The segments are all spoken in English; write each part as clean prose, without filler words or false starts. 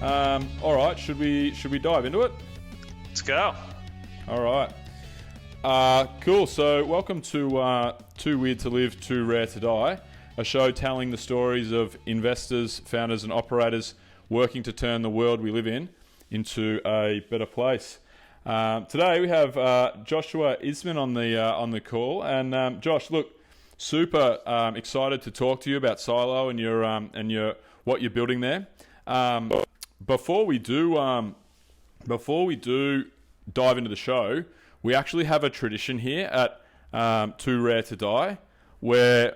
All right, should we dive into it? Let's go. All right. Cool. So, welcome to Too Weird to Live, Too Rare to Die, a show telling the stories of investors, founders, and operators working to turn the world we live in into a better place. Today we have Joshua Ismin on the call, and Josh, look, super excited to talk to you about Psylo and your what you're building there. Before we do dive into the show, we actually have a tradition here at Too Rare to Die, where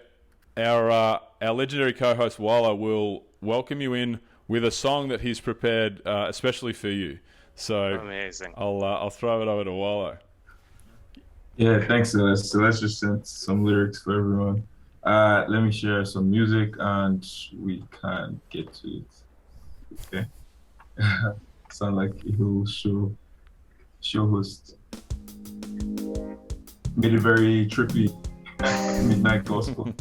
our legendary co-host Wilo will welcome you in with a song that he's prepared especially for you. So amazing. I'll throw it over to Wilo. Yeah, thanks, Celeste. Celeste just sent some lyrics for everyone. Let me share some music and we can get to it. Okay. Sound like a whole show host. Made it very trippy, midnight gospel.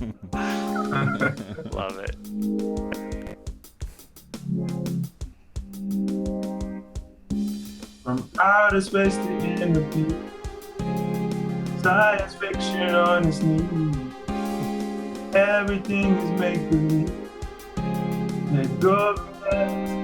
Love it. From outer space to inner peace, science fiction on its knees. Everything is make believe. Let go of reality.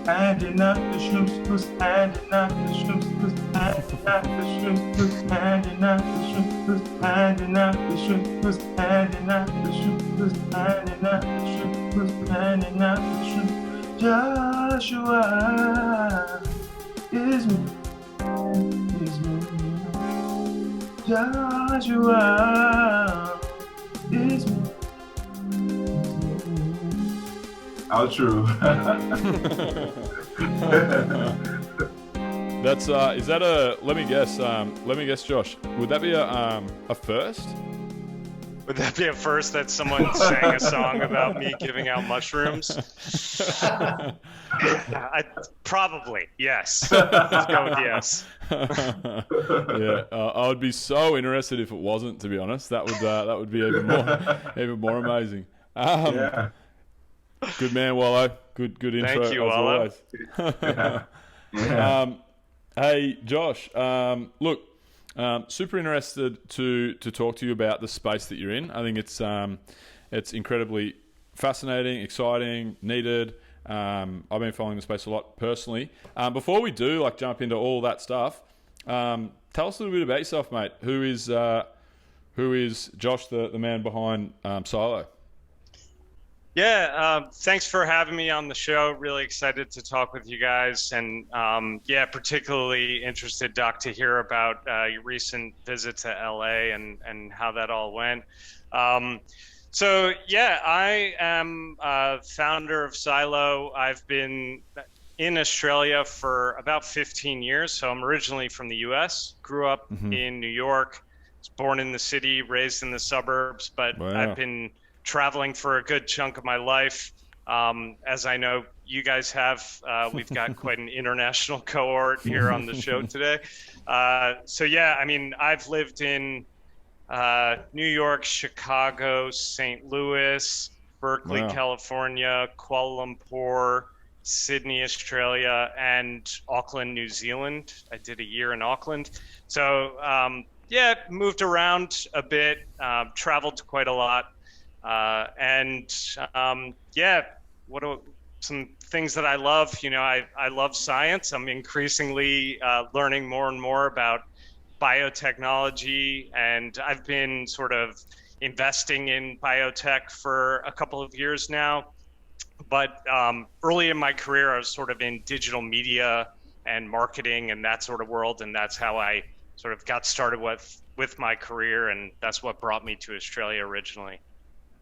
Handing out the shrooms, handing out the shrooms, handing out the shrooms, handing out the shrooms, handing out the shrooms, handing out the shrooms, handing out the shrooms, handing out the shrooms. Joshua Ismin, Joshua Ismin. Outro. That's is that a? Let me guess, Josh. Would that be a first? Would that be a first that someone sang a song about me giving out mushrooms? Probably, yes. Let's go with yes. Yeah, I would be so interested if it wasn't. To be honest, that would be even more amazing. Yeah. Good man, Wallo. Good intro. Thank you, as Wallo. Always. Yeah. Hey, Josh. Look. Super interested to talk to you about the space that you're in. I think it's incredibly fascinating, exciting, needed. I've been following the space a lot personally. Before we do jump into all that stuff, tell us a little bit about yourself, mate. Who is Josh, the man behind Psylo? Yeah, thanks for having me on the show. Really excited to talk with you guys. And particularly interested, Doc, to hear about your recent visit to LA and how that all went. I am founder of Psylo. I've been in Australia for about 15 years. So I'm originally from the US, grew up in New York, was born in the city, raised in the suburbs, but Wow. I've been traveling for a good chunk of my life. As I know you guys have, we've got quite an international cohort here on the show today. I've lived in New York, Chicago, St. Louis, Berkeley, Wow. California, Kuala Lumpur, Sydney, Australia, and Auckland, New Zealand. I did a year in Auckland. So, moved around a bit, traveled quite a lot. What are some things that I love? I love science. I'm increasingly learning more and more about biotechnology, and I've been sort of investing in biotech for a couple of years now. But early in my career, I was sort of in digital media and marketing and that sort of world, and that's how I sort of got started with my career, and that's what brought me to Australia originally.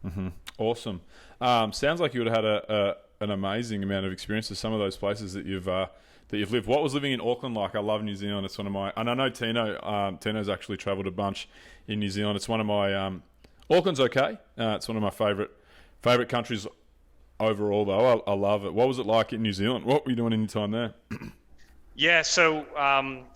Mm-hmm. Awesome. Sounds like you would have had an amazing amount of experience with some of those places that you've lived. What was living in Auckland like? I love New Zealand. It's one of my, and I know Tino's actually travelled a bunch in New Zealand. It's one of my Auckland's okay. It's one of my favourite countries overall, though. I love it. What was it like in New Zealand? What were you doing in your time there? Yeah, so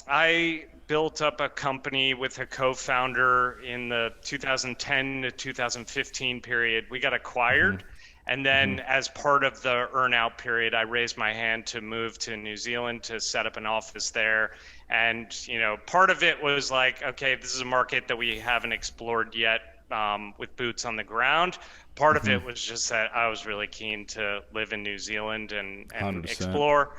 I built up a company with a co-founder in the 2010 to 2015 period. We got acquired, And then as part of the earn-out period, I raised my hand to move to New Zealand to set up an office there. And, part of it was like, okay, this is a market that we haven't explored yet with boots on the ground. Part of it was just that I was really keen to live in New Zealand and explore.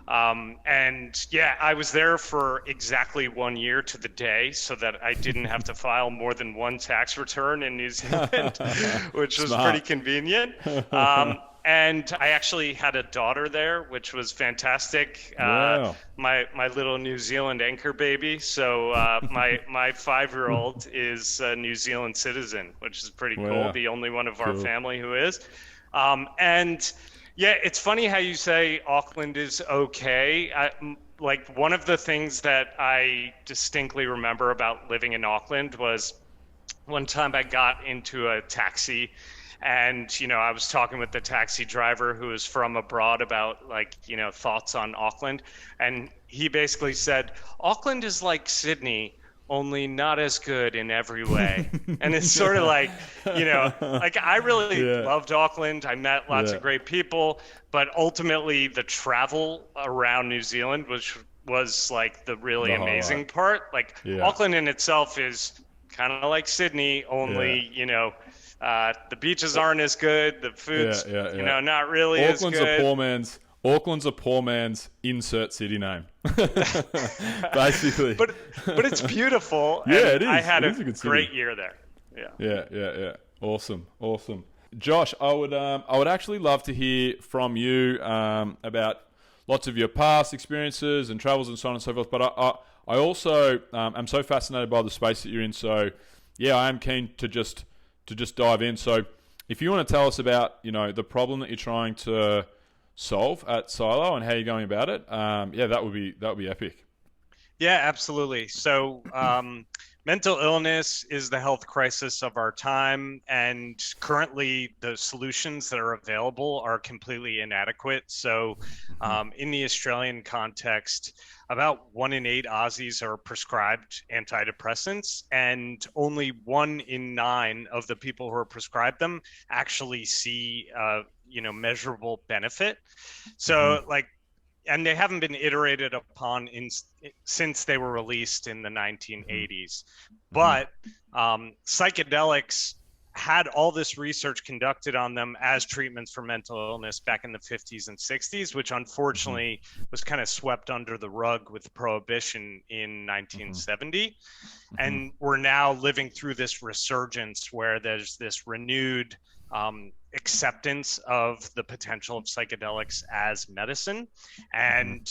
And yeah, I was there for exactly 1 year to the day so that I didn't have to file more than one tax return in New Zealand, which was pretty convenient. And I actually had a daughter there, which was fantastic. Wow. My little New Zealand anchor baby. So my 5-year-old is a New Zealand citizen, which is pretty cool. The only one of our family who is. And yeah, it's funny how you say Auckland is okay. Like one of the things that I distinctly remember about living in Auckland was one time I got into a taxi and, I was talking with the taxi driver who was from abroad about thoughts on Auckland. And he basically said, Auckland is like Sydney, only not as good in every way. And it's sort of like, I really loved Auckland. I met lots of great people, but ultimately the travel around New Zealand was like the really amazing part. Like Auckland in itself is kind of like Sydney, only, the beaches aren't as good. The food's, not really as good. Auckland's a poor man's insert city name, basically. but it's beautiful. Yeah, it is. I had a good great year there. Yeah. Awesome. Josh, I would actually love to hear from you about lots of your past experiences and travels and so on and so forth. But I also am so fascinated by the space that you're in. So yeah, I am keen to just dive in. So if you want to tell us about the problem that you're trying to solve at Psylo and how you're going about it, that would be epic. Yeah, absolutely. So mental illness is the health crisis of our time, and currently the solutions that are available are completely inadequate. So in the Australian context, about 1 in 8 Aussies are prescribed antidepressants, and only 1 in 9 of the people who are prescribed them actually see measurable benefit. So and they haven't been iterated upon since they were released in the 1980s. But psychedelics had all this research conducted on them as treatments for mental illness back in the 50s and 60s, which unfortunately was kind of swept under the rug with prohibition in 1970. And we're now living through this resurgence where there's this renewed acceptance of the potential of psychedelics as medicine. And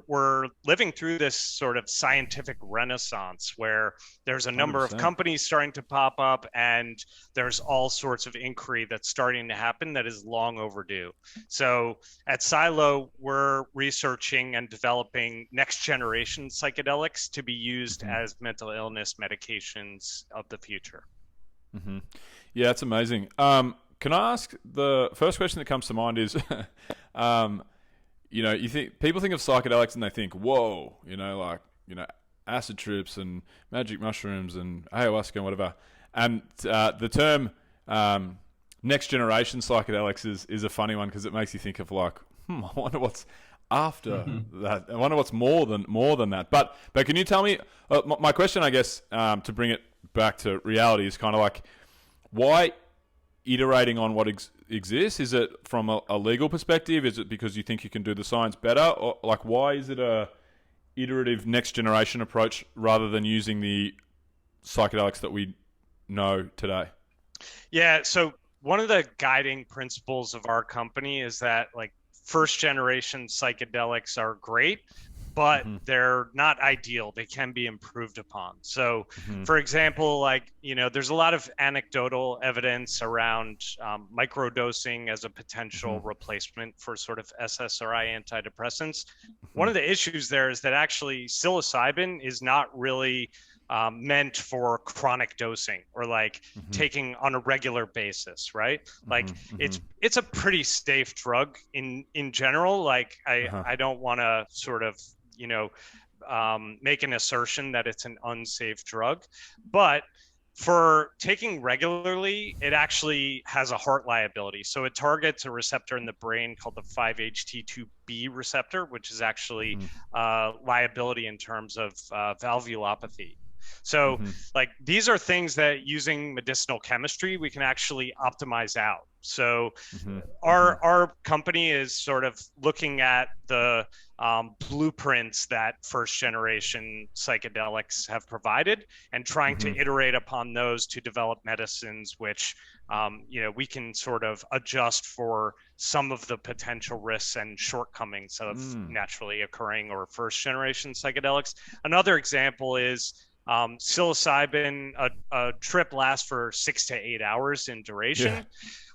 we're living through this sort of scientific renaissance where there's a number 100%. of companies starting to pop up, and there's all sorts of inquiry that's starting to happen that is long overdue. So at Psylo, we're researching and developing next generation psychedelics to be used as mental illness medications of the future. Yeah, that's amazing. Can I ask, the first question that comes to mind is, people think of psychedelics and they think, whoa, acid trips and magic mushrooms and ayahuasca and whatever. And the term next generation psychedelics is a funny one because it makes you think of I wonder what's after that. I wonder what's more than that. But can you tell me? My question, I guess, to bring it back to reality, is kind of like, why iterating on what exists? Is it from a legal perspective? Is it because you think you can do the science better? Or why is it a iterative next generation approach rather than using the psychedelics that we know today? Yeah, so one of the guiding principles of our company is that first generation psychedelics are great, but they're not ideal. They can be improved upon. So for example, there's a lot of anecdotal evidence around microdosing as a potential replacement for sort of SSRI antidepressants. One of the issues there is that actually psilocybin is not really meant for chronic dosing or taking on a regular basis, right? It's a pretty safe drug in general. I don't want to sort of make an assertion that it's an unsafe drug, but For taking regularly, it actually has a heart liability. So it targets a receptor in the brain called the 5-HT2B receptor, which is actually liability in terms of valvulopathy. So like these are things that using medicinal chemistry, we can actually optimize out. So our company is sort of looking at the blueprints that first generation psychedelics have provided and trying to iterate upon those to develop medicines which we can sort of adjust for some of the potential risks and shortcomings of naturally occurring or first generation psychedelics. Another example is psilocybin. A trip lasts for 6 to 8 hours in duration,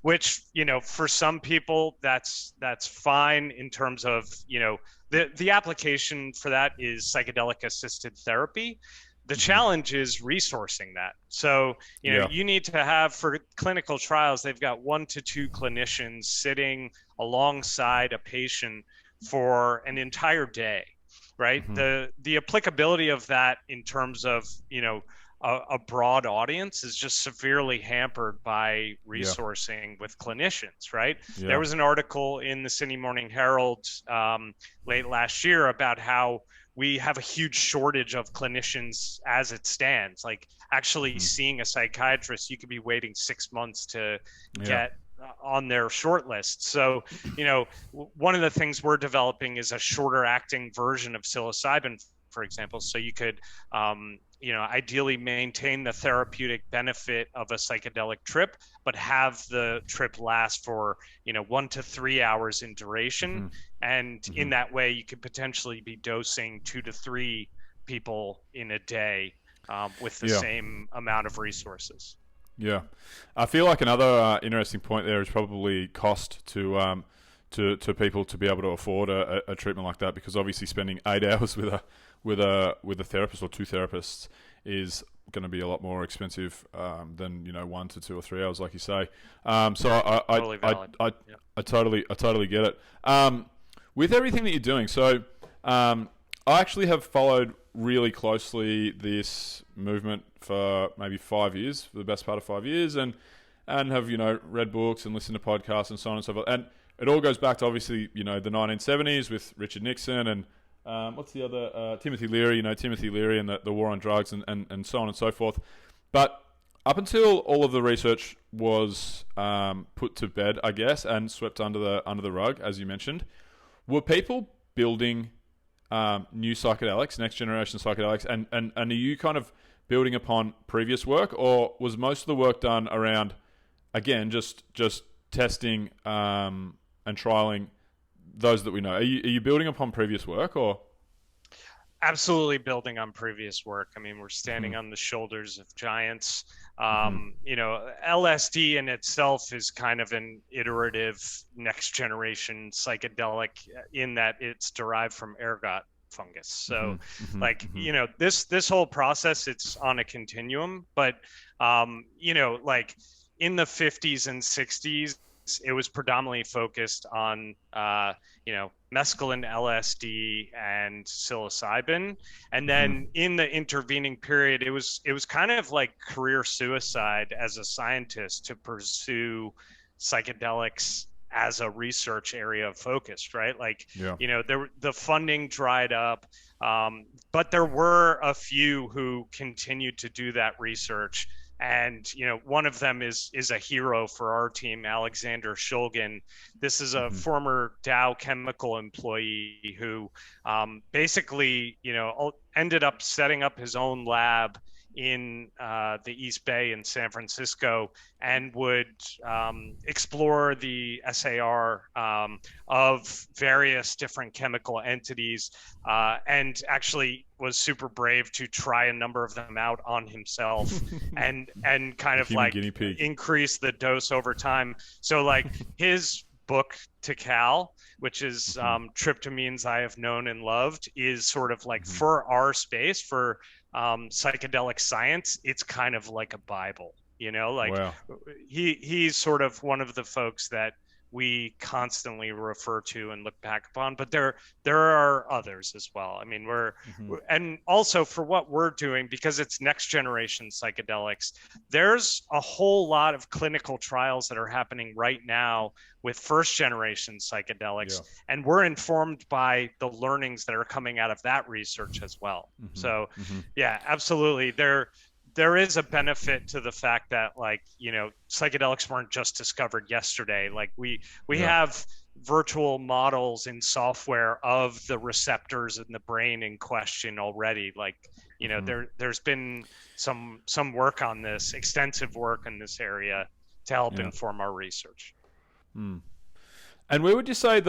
which for some people that's fine in terms of the application for that is psychedelic assisted therapy. The challenge is resourcing that. So you need to have, for clinical trials, they've got 1 to 2 clinicians sitting alongside a patient for an entire day. Right. The applicability of that in terms of, a broad audience is just severely hampered by resourcing with clinicians. Right. There was an article in the Sydney Morning Herald late last year about how we have a huge shortage of clinicians as it stands. Like actually seeing a psychiatrist, you could be waiting 6 months to get on their short list. So, one of the things we're developing is a shorter acting version of psilocybin, for example. So you could, ideally maintain the therapeutic benefit of a psychedelic trip, but have the trip last for, 1 to 3 hours in duration. And in that way, you could potentially be dosing 2 to 3 people in a day with the same amount of resources. Yeah, I feel like another interesting point there is probably cost to people to be able to afford a treatment like that, because obviously spending 8 hours with a therapist or 2 therapists is going to be a lot more expensive than 1 to 2 or 3 hours, like you say. So I totally get it. With everything that you're doing, so I actually have followed really closely this movement for maybe 5 years, for the best part of 5 years, and have read books and listened to podcasts and so on and so forth. And it all goes back to obviously the 1970s with Richard Nixon and what's the other Timothy Leary, Timothy Leary and the war on drugs and so on and so forth. But up until all of the research was put to bed, I guess, and swept under the rug, as you mentioned, were people building new psychedelics, next generation psychedelics, and are you kind of building upon previous work, or was most of the work done around, again, just testing and trialing those that we know? Are you building upon previous work, or? Absolutely building on previous work. I mean, we're standing on the shoulders of giants. LSD in itself is kind of an iterative next generation psychedelic in that it's derived from ergot fungus. So this whole process, it's on a continuum, but like in the 50s and 60s, it was predominantly focused on mescaline, LSD, and psilocybin. And then in the intervening period, it was kind of like career suicide as a scientist to pursue psychedelics as a research area of focus, right? Like, the funding dried up, but there were a few who continued to do that research. And, one of them is a hero for our team, Alexander Shulgin. This is a former Dow Chemical employee who basically, ended up setting up his own lab in the East Bay in San Francisco and would explore the SAR of various different chemical entities and actually was super brave to try a number of them out on himself and kind of like increase the dose over time. So like his book to Cal, which is Tryptamines I Have Known and Loved, is sort of like for our space, for psychedelic science, it's kind of like a Bible, like wow. He's sort of one of the folks that we constantly refer to and look back upon, but there are others as well. I mean, and also for what we're doing, because it's next generation psychedelics, there's a whole lot of clinical trials that are happening right now with first generation psychedelics, and we're informed by the learnings that are coming out of that research as well. So yeah, absolutely, there is a benefit to the fact that, like, you know, psychedelics weren't just discovered yesterday. Like we have virtual models in software of the receptors in the brain in question already. Like, you know, there's been some work on this, extensive work in this area to help inform our research. And where would you say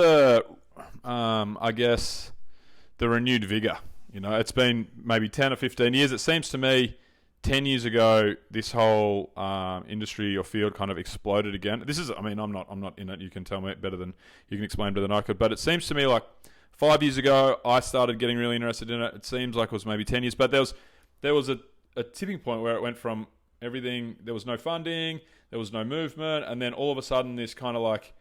I guess the renewed vigor? You know, it's been maybe 10 or 15 years. It seems to me 10 years ago, this whole industry or field kind of exploded again. This is, I mean, I'm not in it. You can tell me better than, you can explain better than I could. But it seems to me like 5 years ago, I started getting really interested in it. It seems like it was maybe 10 years. But there was a tipping point where it went from everything, there was no funding, there was no movement. And then all of a sudden, this kind of like,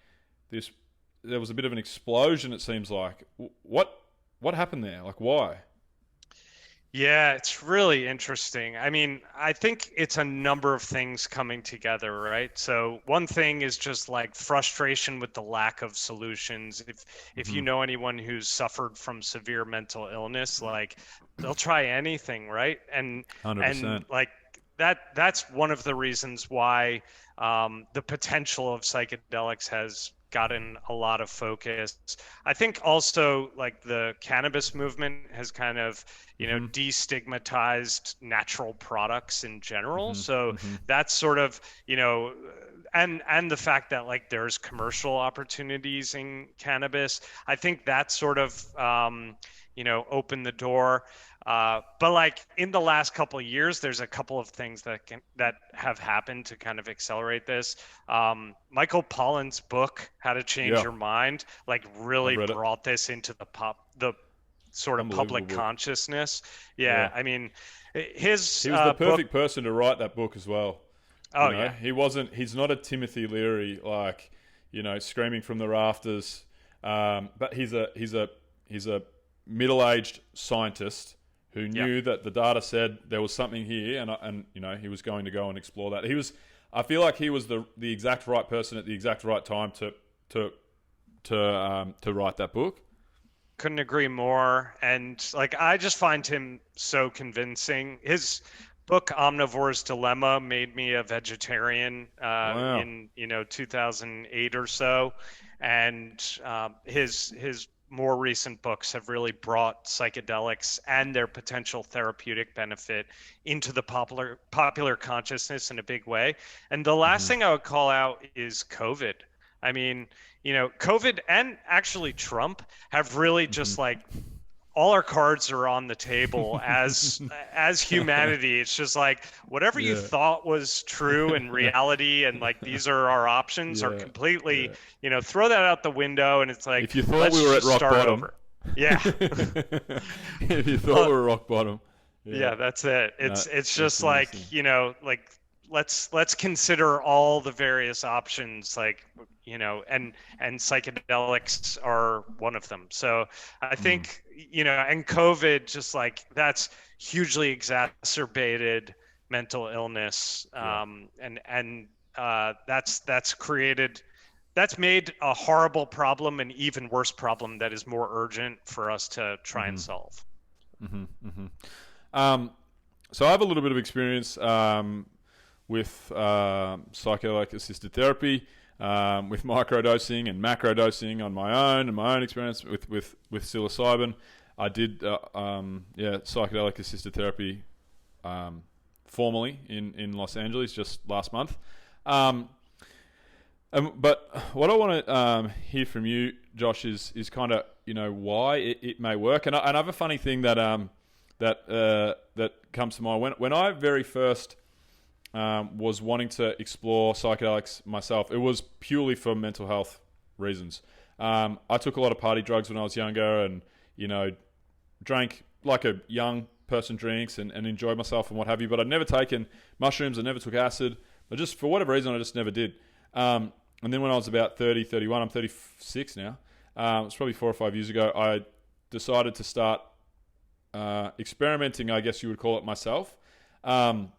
there was a bit of an explosion, it seems like. What happened there? Like, why? Yeah, it's really interesting. I mean, I think it's a number of things coming together, right? So one thing is just like frustration with the lack of solutions. If you know anyone who's suffered from severe mental illness, like they'll try anything, right? And 100%. and like that's one of the reasons why the potential of psychedelics has gotten a lot of focus. I think also like the cannabis movement has kind of, you know, destigmatized natural products in general. So that's sort of, you know, and the fact that like there's commercial opportunities in cannabis, I think that sort of, you know, opened the door. But like in the last couple of years, there's a couple of things that have happened to kind of accelerate this. Michael Pollan's book, How to Change Your Mind, like really brought this into the sort of public consciousness. Yeah, I mean, he was the perfect person to write that book as well. Oh, you know? He's not a Timothy Leary, like, you know, screaming from the rafters. But he's a middle-aged scientist who knew that the data said there was something here, and you know, he was going to go and explore that. I feel like he was the exact right person at the exact right time to write that book. Couldn't agree more. And like, I just find him so convincing. His book Omnivore's Dilemma made me a vegetarian in, you know, 2008 or so, and his more recent books have really brought psychedelics and their potential therapeutic benefit into the popular consciousness in a big way. And the last thing I would call out is COVID. I mean, you know, COVID and actually Trump have really just like, all our cards are on the table as humanity. It's just like whatever you thought was true in reality, and like these are our options, are completely, you know, throw that out the window. And it's like, if you thought we were at rock bottom, if you thought we were rock bottom, that's it. It's just like, you know, like let's consider all the various options, like, you know, and psychedelics are one of them. So I think, you know, and COVID, just like that's hugely exacerbated mental illness. And that's made a horrible problem an even worse problem that is more urgent for us to try and solve. So I have a little bit of experience with psychedelic assisted therapy, with microdosing and macrodosing on my own experience with psilocybin. I did psychedelic assisted therapy formally in Los Angeles just last month. But what I want to hear from you, Josh, is kind of, you know, why it may work. And I have a funny thing that comes to mind. When I very first was wanting to explore psychedelics myself, it was purely for mental health reasons. I took a lot of party drugs when I was younger, and, you know, drank like a young person drinks and enjoyed myself and what have you. But I'd never taken mushrooms. I never took acid. I just, for whatever reason, I just never did. then when I was about 30, 31, I'm 36 now. It's probably 4 or 5 years ago. I decided to start experimenting, I guess you would call it, myself. And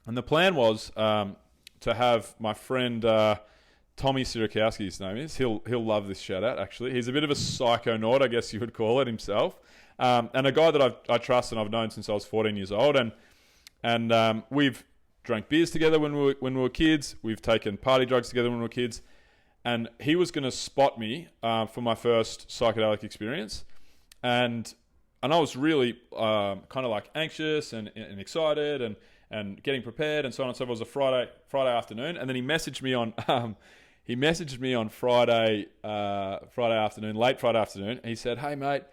the plan was to have my friend Tommy Sirikowski, his name is. He'll love this shout out, actually. He's a bit of a psychonaut, I guess you would call it, himself. And a guy that I trust and I've known since I was 14 years old. And we've drank beers together when we were kids. We've taken party drugs together when we were kids. And he was going to spot me for my first psychedelic experience. And I was really kind of like anxious and excited and getting prepared and so on and so forth. It was a Friday afternoon. And then he messaged me on Friday afternoon, late Friday afternoon. He said, "Hey mate,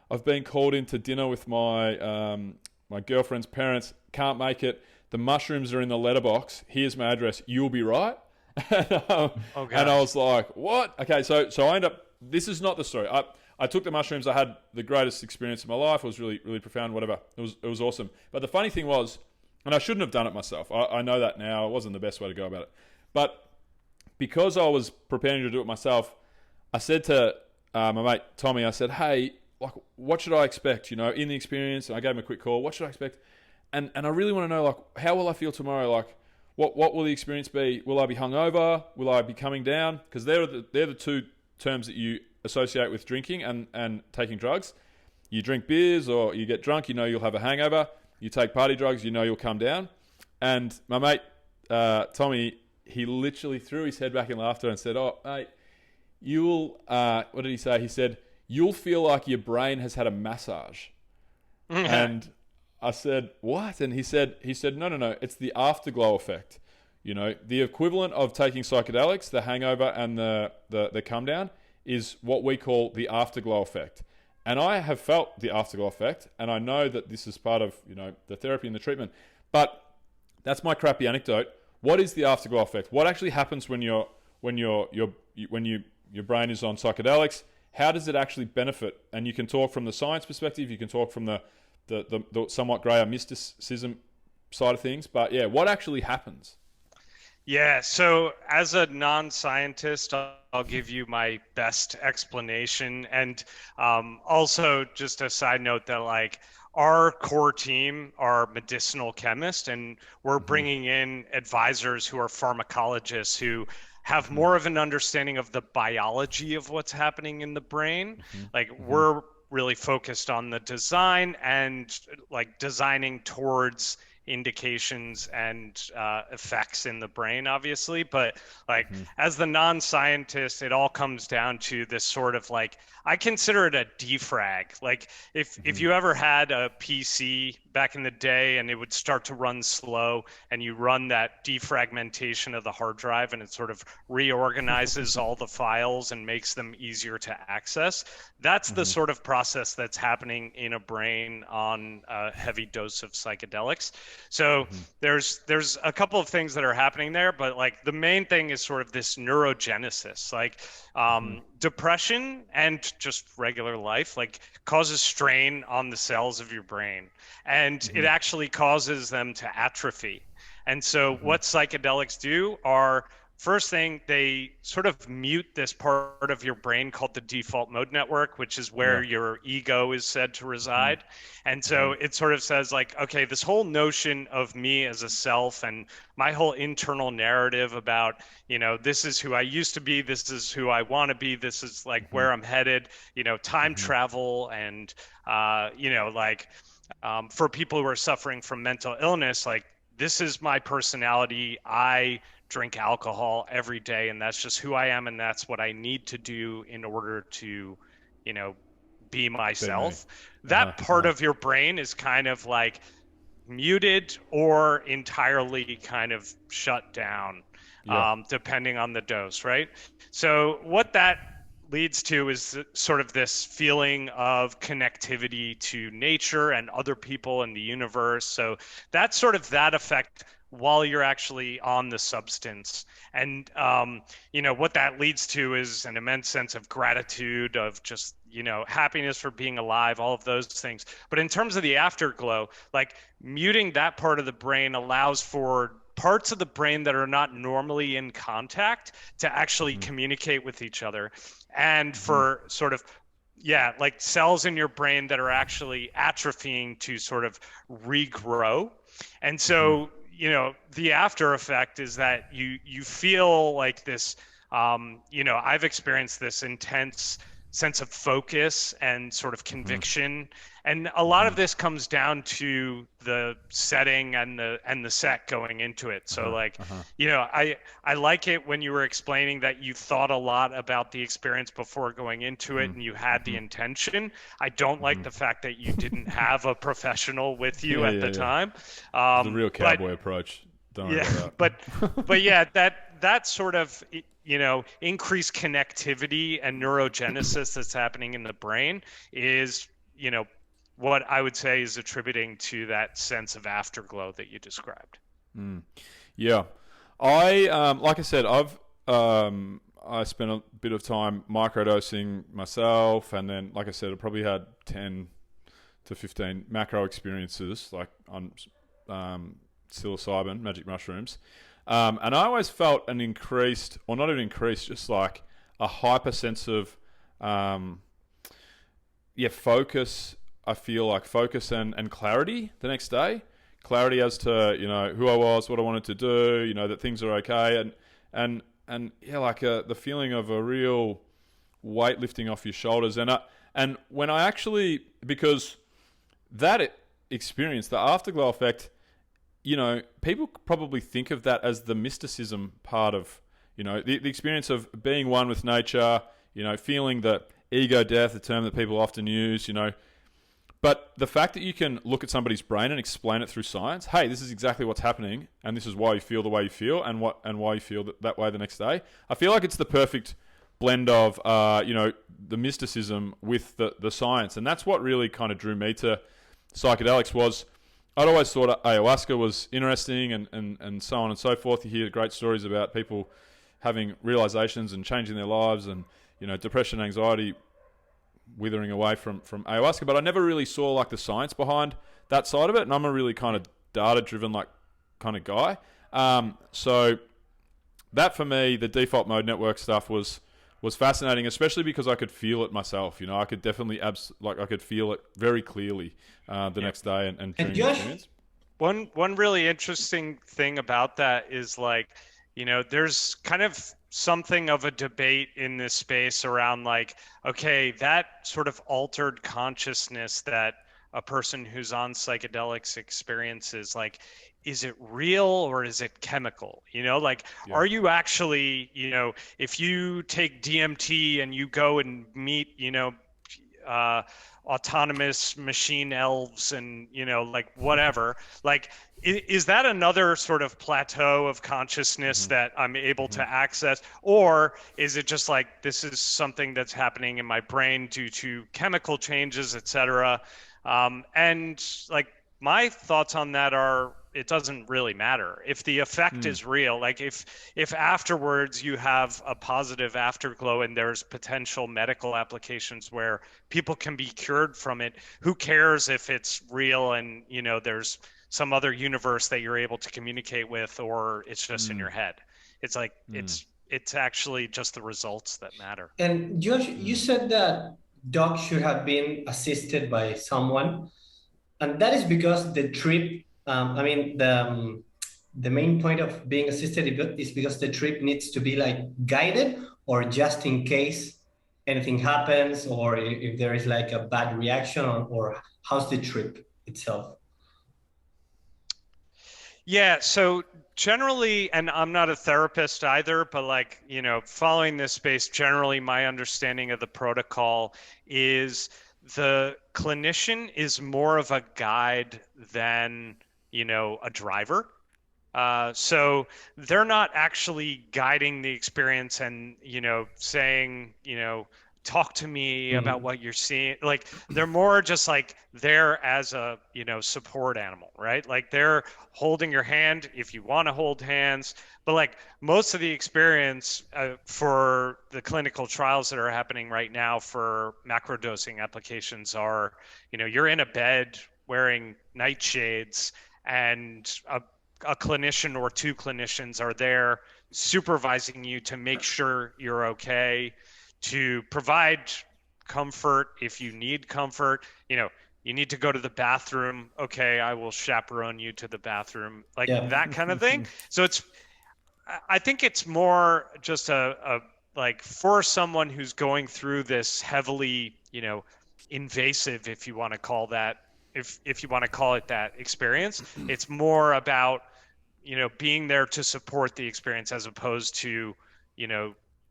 I've been called into dinner with my my girlfriend's parents. Can't make it. The mushrooms are in the letterbox. Here's my address. You'll be right." And I was like, "What?" Okay, so I end up. This is not the story. I took the mushrooms. I had the greatest experience of my life. It was really, really profound. Whatever. It was awesome. But the funny thing was, and I shouldn't have done it myself. I know that now. It wasn't the best way to go about it. But because I was preparing to do it myself, I said to my mate Tommy, I said, "Hey, like, what should I expect? You know, in the experience?" And I gave him a quick call. What should I expect? And I really want to know, like, how will I feel tomorrow? Like, what will the experience be? Will I be hungover? Will I be coming down? Because they're the two terms that you associate with drinking and taking drugs. You drink beers or you get drunk, you know you'll have a hangover. You take party drugs, you know you'll come down. And my mate Tommy, he literally threw his head back in laughter and said, "Oh, mate, you'll..." what did he say? He said, "You'll feel like your brain has had a massage." And I said, "What?" And he said, no, it's the Afterglow Effect. You know, the equivalent of taking psychedelics, the hangover and the come down, is what we call the Afterglow Effect. And I have felt the Afterglow Effect, and I know that this is part of, you know, the therapy and the treatment. But that's my crappy anecdote. What is the Afterglow Effect? What actually happens when your brain is on psychedelics? How does it actually benefit? And you can talk from the science perspective. You can talk from the somewhat grayer mysticism side of things. But yeah, what actually happens? Yeah, so as a non-scientist, I'll give you my best explanation. And also just a side note that, like, our core team are medicinal chemists, and we're bringing in advisors who are pharmacologists who have more of an understanding of the biology of what's happening in the brain. Like, we're really focused on the design and like designing towards indications and effects in the brain, obviously. But like, as the non-scientist, it all comes down to this sort of, like, I consider it a defrag. Like, if you ever had a PC back in the day and it would start to run slow, and you run that defragmentation of the hard drive and it sort of reorganizes all the files and makes them easier to access, that's the sort of process that's happening in a brain on a heavy dose of psychedelics. So there's a couple of things that are happening there, but like the main thing is sort of this neurogenesis. Like depression and just regular life like causes strain on the cells of your brain, and it actually causes them to atrophy. And so what psychedelics do are, first thing, they sort of mute this part of your brain called the default mode network, which is where your ego is said to reside. And so it sort of says, like, okay, this whole notion of me as a self and my whole internal narrative about, you know, this is who I used to be, this is who I want to be, this is like where I'm headed, you know, time travel and, you know, like for people who are suffering from mental illness, like, this is my personality. I drink alcohol every day, and that's just who I am, and that's what I need to do in order to, you know, be myself. That part of your brain is kind of like muted or entirely kind of shut down, depending on the dose, right? So what that leads to is sort of this feeling of connectivity to nature and other people in the universe. So that's sort of that effect while you're actually on the substance. And, you know, what that leads to is an immense sense of gratitude, of just, you know, happiness for being alive, all of those things. But in terms of the afterglow, like, muting that part of the brain allows for parts of the brain that are not normally in contact to actually communicate with each other, and for sort of like cells in your brain that are actually atrophying to sort of regrow. And so the after effect is that you feel like this, I've experienced this intense sense of focus and sort of conviction, and a lot of this comes down to the setting and the set going into it. So I like it when you were explaining that you thought a lot about the experience before going into it and you had the intention. I don't like the fact that you didn't have a professional with you at the time. The real cowboy approach. Don't worry about that. but yeah, that sort of increased connectivity and neurogenesis that's happening in the brain is what I would say is attributing to that sense of afterglow that you described. Yeah, I like I said, I spent a bit of time microdosing myself, and then like I said, I probably had 10 to 15 macro experiences like on psilocybin, magic mushrooms. And I always felt an increased, or not even increased, just like a hyper sense of, focus. I feel like focus and clarity the next day. Clarity as to, who I was, what I wanted to do, that things are okay. And the feeling of a real weight lifting off your shoulders. And when I actually, because that experience, the afterglow effect, people probably think of that as the mysticism part of, the experience of being one with nature, feeling the ego death, a term that people often use, But the fact that you can look at somebody's brain and explain it through science, hey, this is exactly what's happening, and this is why you feel the way you feel, and why you feel that way the next day. I feel like it's the perfect blend of, the mysticism with the science, and that's what really kind of drew me to psychedelics. Was I'd always thought ayahuasca was interesting and so on and so forth. You hear great stories about people having realizations and changing their lives, and depression, anxiety withering away from ayahuasca, but I never really saw like the science behind that side of it, and I'm a really kind of data-driven kind of guy. So that for me, the default mode network stuff was fascinating, especially because I could feel it myself. I could definitely I could feel it very clearly the next day and during the experience. One really interesting thing about that is there's kind of something of a debate in this space around okay, that sort of altered consciousness that a person who's on psychedelics experiences, is it real or is it chemical? Are you actually, if you take DMT and you go and meet, autonomous machine elves and whatever, is that another sort of plateau of consciousness that I'm able to access, or is it just this is something that's happening in my brain due to chemical changes, etc.? And my thoughts on that are, it doesn't really matter if the effect is real. If afterwards you have a positive afterglow and there's potential medical applications where people can be cured from it, who cares if it's real and there's some other universe that you're able to communicate with, or it's just in your head? It's it's actually just the results that matter. And Josh, you said that dogs should have been assisted by someone, and that is because the trip, the main point of being assisted is because the trip needs to be guided, or just in case anything happens, or if there is a bad reaction, or how's the trip itself? Yeah, so generally, and I'm not a therapist either, but following this space, generally my understanding of the protocol is the clinician is more of a guide than, a driver. So they're not actually guiding the experience and, saying, talk to me about what you're seeing. They're more just there as a, support animal, right? They're holding your hand if you want to hold hands. But most of the experience for the clinical trials that are happening right now for macrodosing applications are, you're in a bed wearing nightshades, and a a clinician or two clinicians are there supervising you to make sure you're okay, to provide comfort if you need comfort. You need to go to the bathroom. Okay, I will chaperone you to the bathroom, like Yeah. that kind of thing. So I think it's more just a like for someone who's going through this heavily, invasive, if you want to call that, if you want to call it that experience, it's more about, being there to support the experience as opposed to,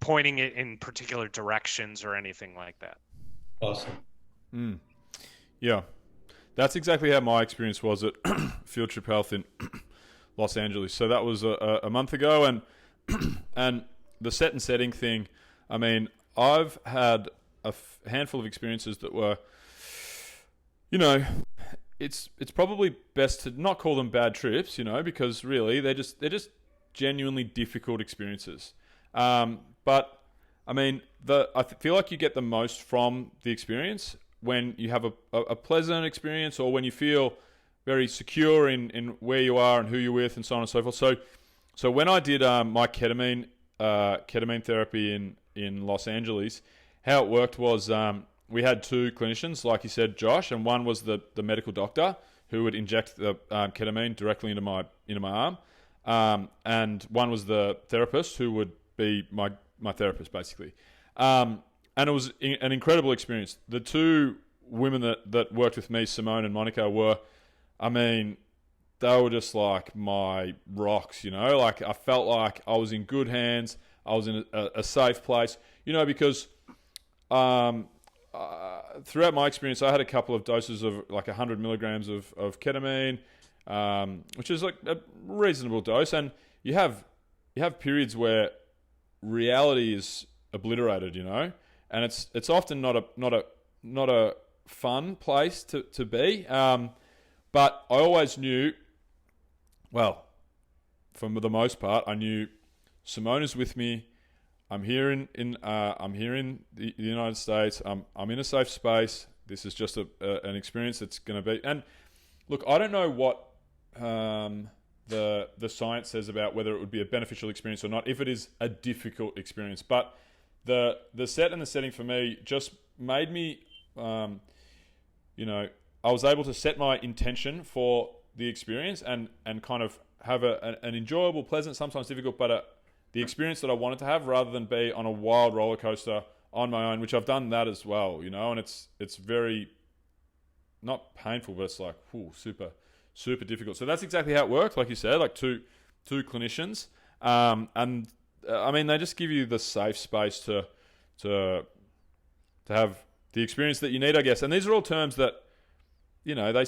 pointing it in particular directions or anything like that. Awesome. Yeah, that's exactly how my experience was at Field Trip Health in Los Angeles. So that was a month ago, and the set and setting thing. I mean, I've had a handful of experiences that were, it's probably best to not call them bad trips, because really they're just genuinely difficult experiences. But I mean, I feel like you get the most from the experience when you have a pleasant experience, or when you feel very secure in where you are and who you're with, and so on and so forth. So when I did my ketamine therapy in Los Angeles, how it worked was we had two clinicians, like you said, Josh, and one was the medical doctor who would inject the ketamine directly into my arm, and one was the therapist who would be my therapist, basically. And it was an incredible experience. The two women that worked with me, Simone and Monica, they were just like my rocks, like I felt like I was in good hands. I was in a safe place, because throughout my experience, I had a couple of doses of like 100 milligrams of ketamine, which is like a reasonable dose. And you have periods where reality is obliterated, and it's often not a fun place to be. But I always knew, well, for the most part, I knew Simone is with me. I'm here in the United States. I'm in a safe space. This is just an experience that's going to be. And look, I don't know what the science says about whether it would be a beneficial experience or not if it is a difficult experience. But the set and the setting for me just made me, I was able to set my intention for the experience and kind of have an enjoyable, pleasant, sometimes difficult, but the experience that I wanted to have, rather than be on a wild roller coaster on my own, which I've done that as well, and it's very not painful, but it's like super, super difficult. So that's exactly how it worked, like you said, like two clinicians, and I mean, they just give you the safe space to have the experience that you need, I guess. And these are all terms that they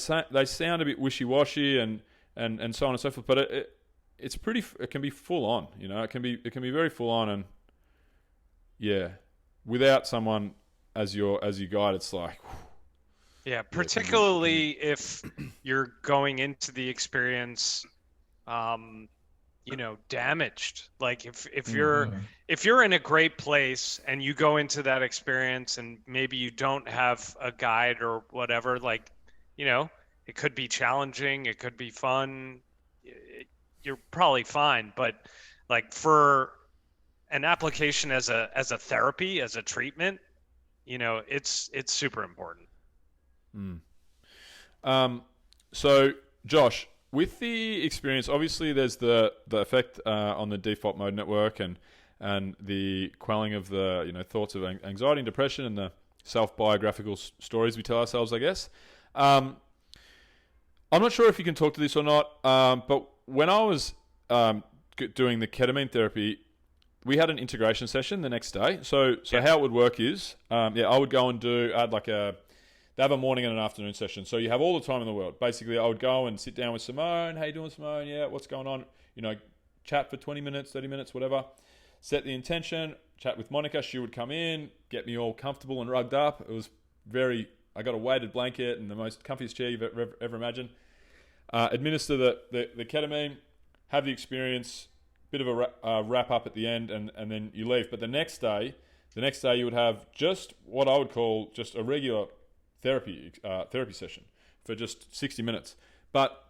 sound a bit wishy-washy and so on and so forth, but it can be full on, it can be very full on, and without someone as your guide, it's like, particularly if you're going into the experience, damaged. Like if you're in a great place and you go into that experience and maybe you don't have a guide or whatever, like, it could be challenging, it could be fun. You're probably fine, but like for an application as a therapy, as a treatment, it's super important. So Josh, with the experience, obviously there's the effect on the default mode network and the quelling of the thoughts of anxiety and depression, and the self-biographical stories we tell ourselves, I guess. I'm not sure if you can talk to this or not, but when I was doing the ketamine therapy, we had an integration session the next day. So how it would work is, I would go and they have a morning and an afternoon session. So you have all the time in the world. Basically, I would go and sit down with Simone. How you doing, Simone? Yeah, what's going on? Chat for 20 minutes, 30 minutes, whatever. Set the intention, chat with Monica. She would come in, get me all comfortable and rugged up. It was I got a weighted blanket and the most comfiest chair you've ever imagined. Administer the ketamine, have the experience, bit of a wrap up at the end, and then you leave. But the next day you would have just what I would call just a regular therapy session for just 60 minutes. But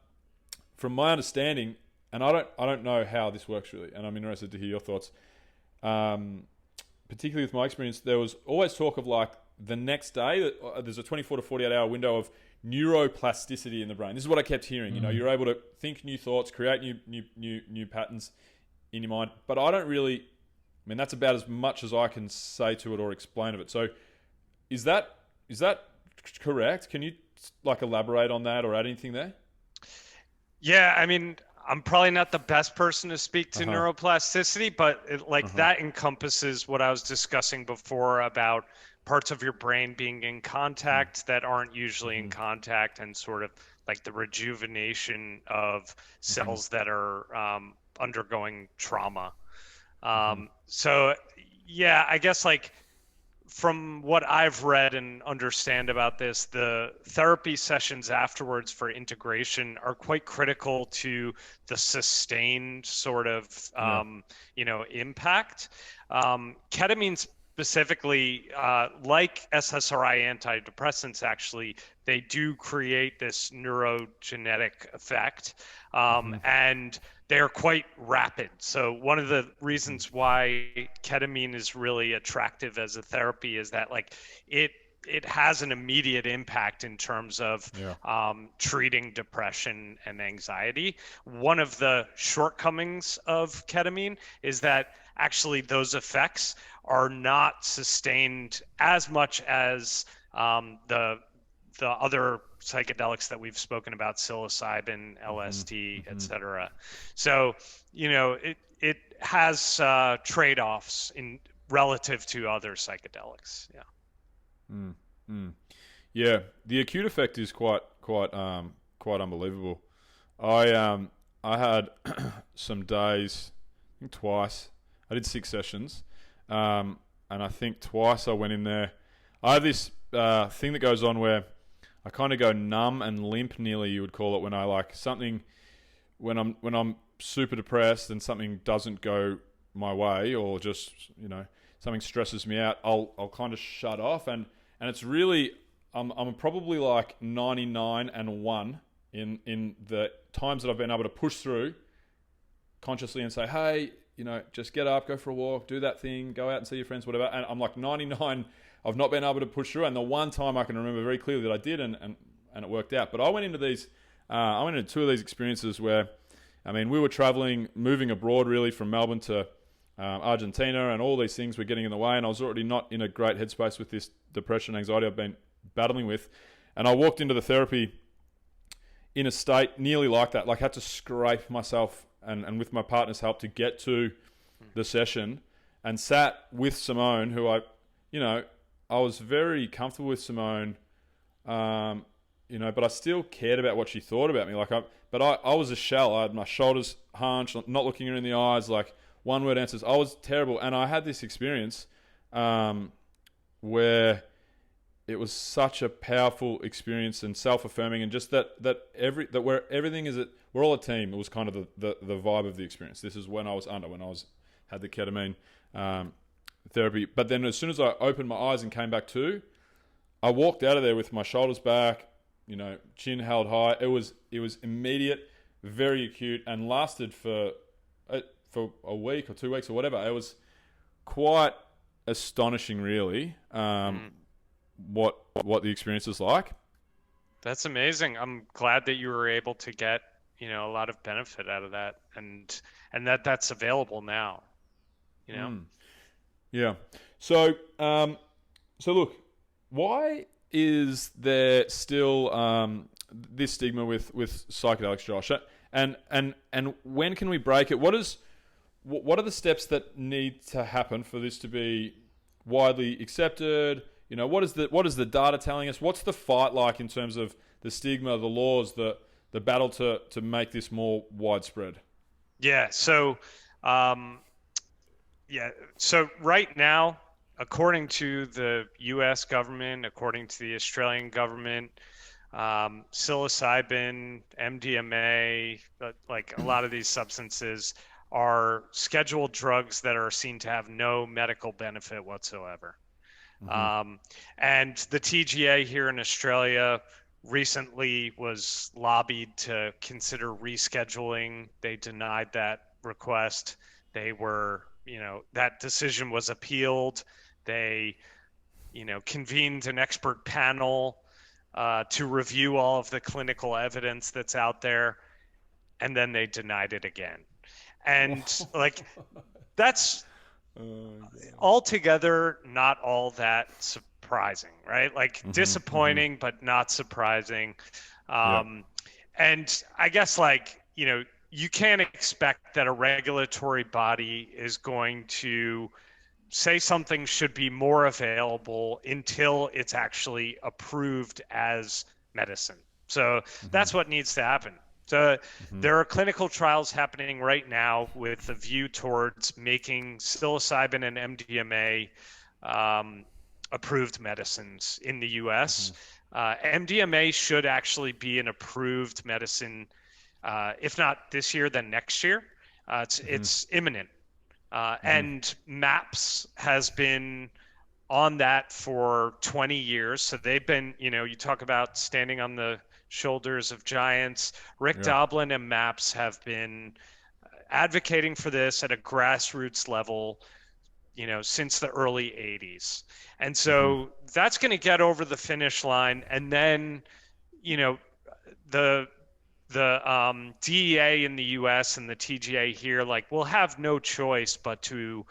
from my understanding, and I don't know how this works really, and I'm interested to hear your thoughts. Particularly with my experience, there was always talk of like the next day, there's a 24 to 48 hour window of neuroplasticity in the brain. This is what I kept hearing. You know, you're able to think new thoughts, create new patterns in your mind. But I don't really, I mean, that's about as much as I can say to it or explain of it. So is that correct? Can you like elaborate on that or add anything there? Yeah, I mean, I'm probably not the best person to speak to neuroplasticity, but that encompasses what I was discussing before about parts of your brain being in contact that aren't usually in contact, and sort of like the rejuvenation of cells that are undergoing trauma. So yeah, I guess like from what I've read and understand about this, the therapy sessions afterwards for integration are quite critical to the sustained sort of, impact. Ketamine specifically, like SSRI antidepressants, actually, they do create this neurogenetic effect, and they are quite rapid. So one of the reasons why ketamine is really attractive as a therapy is that like it has an immediate impact in terms of treating depression and anxiety. One of the shortcomings of ketamine is that actually those effects are not sustained as much as the other psychedelics that we've spoken about, psilocybin, LSD, etc. So, you know, it has trade-offs in relative to other psychedelics. Yeah, the acute effect is quite unbelievable. I had some days, I think twice. I did 6 sessions, and I think twice I went in there. I have this thing that goes on where I kind of go numb and limp, nearly you would call it, when I like something, when I'm super depressed and something doesn't go my way, or just, you know, something stresses me out, I'll kind of shut off, and it's really I'm probably like 99 and 1 in the times that I've been able to push through consciously and say, hey, you know, just get up, go for a walk, do that thing, go out and see your friends, whatever. And I'm like 99. I've not been able to push through, and the one time I can remember very clearly that I did, and it worked out. But I went into 2 of these experiences where, I mean, we were traveling, moving abroad really from Melbourne to Argentina, and all these things were getting in the way, and I was already not in a great headspace with this depression, anxiety I've been battling with. And I walked into the therapy in a state nearly like that, like I had to scrape myself and with my partner's help to get to the session, and sat with Simone, who I was very comfortable with Simone, but I still cared about what she thought about me. But I was a shell. I had my shoulders hunched, not looking her in the eyes, like one-word answers. I was terrible, and I had this experience where it was such a powerful experience and self-affirming, and just where everything is, we're all a team. It was kind of the vibe of the experience. This is when I had the ketamine therapy. But then as soon as I opened my eyes and came back to, I walked out of there with my shoulders back, you know, chin held high. It was immediate, very acute, and lasted for a week or 2 weeks or whatever. It was quite astonishing, really, what the experience is like. That's amazing. I'm glad that you were able to get, you know, a lot of benefit out of that, and that's available now, you know. Yeah. So look, why is there still this stigma with psychedelics, Josh? And when can we break it? What are the steps that need to happen for this to be widely accepted? You know, what is the data telling us? What's the fight like in terms of the stigma, the laws, the battle to make this more widespread? Yeah. So. So right now, according to the U.S. government, according to the Australian government, psilocybin, MDMA, like a lot of these substances are scheduled drugs that are seen to have no medical benefit whatsoever. And the TGA here in Australia recently was lobbied to consider rescheduling. They denied that request. They were, that decision was appealed. They, convened an expert panel to review all of the clinical evidence that's out there, and then they denied it again. And like, that's altogether not all that surprising, right? Like disappointing, but not surprising. And I guess you can't expect that a regulatory body is going to say something should be more available until it's actually approved as medicine. So that's what needs to happen. So there are clinical trials happening right now with the view towards making psilocybin and MDMA approved medicines in the US. MDMA should actually be an approved medicine, if not this year, then next year. It's imminent. And MAPS has been on that for 20 years. So they've been, you talk about standing on the shoulders of giants. Rick Doblin and MAPS have been advocating for this at a grassroots level, since the early 80s. And so that's going to get over the finish line. And then, the DEA in the US and the TGA here, will have no choice but to